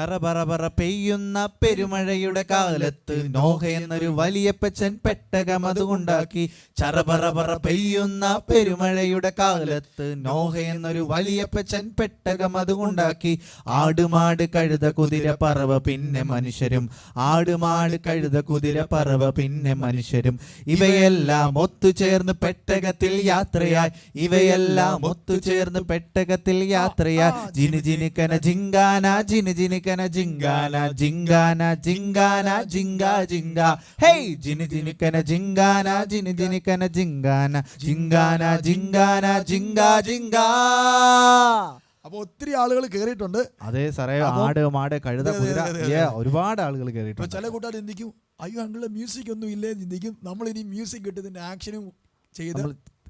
ചറപറപറ പെയ്യുന്ന പെരുമഴയുടെ കാലത്ത് നോഹ എന്നൊരു വലിയപ്പച്ചൻ പെട്ടകം അതുകൊണ്ടാക്കി. ചറപറപറ പെയ്യുന്ന പെരുമഴയുടെ കാലത്ത് നോഹ എന്നൊരു വലിയപ്പച്ചൻ പെട്ടകം അതുകൊണ്ടാക്കി. ആടുമാട് കഴുത കുതിര പറവ പിന്നെ മനുഷ്യരും, ആടുമാട് കഴുത കുതിര പറവ പിന്നെ മനുഷ്യരും, ഇവയെല്ലാം ഒത്തുചേർന്ന് പെട്ടകത്തിൽ യാത്രയായി. ഇവയെല്ലാം ഒത്തുചേർന്ന് പെട്ടകത്തിൽ യാത്രയായി. ജിന് ജിനുക്കന ജിങ്കാന ജിന് ജിനുക്കന ജിങ്കാന ജിങ്കാന ജിങ്കാന ജിങ്കാ ജിങ്കാ. ഹേയ് ജിന് ജിനുക്കന ജിങ്കാന ജിന് ജിനുക്കന ജിങ്കാന ജിങ്കാന ജിങ്കാന ജിങ്കാ ജിങ്കാ. അപ്പൊ ഒത്തിരി ആളുകൾ കേറിയിട്ടുണ്ട്. അതെ സാറേ, ആട് മാട് കഴുത കുതിര ഒരുപാട് ആളുകൾ കേറിയിട്ടുണ്ട്. ചില കൂട്ടുകാർ ചിന്തിക്കും, അയ്യോ അങ്കിള് മ്യൂസിക് ഒന്നും ഇല്ലേ ചിന്തിക്കും. നമ്മൾ ഇനി മ്യൂസിക് കിട്ടുന്നതിന്റെ ആക്ഷനും ചെയ്ത്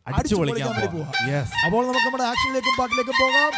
അടിച്ചു പൊളിക്കാൻ പോവാം. അപ്പോൾ നമുക്ക് നമ്മുടെ ആക്ഷനിലേക്കും പാട്ടിലേക്കും പോകാം.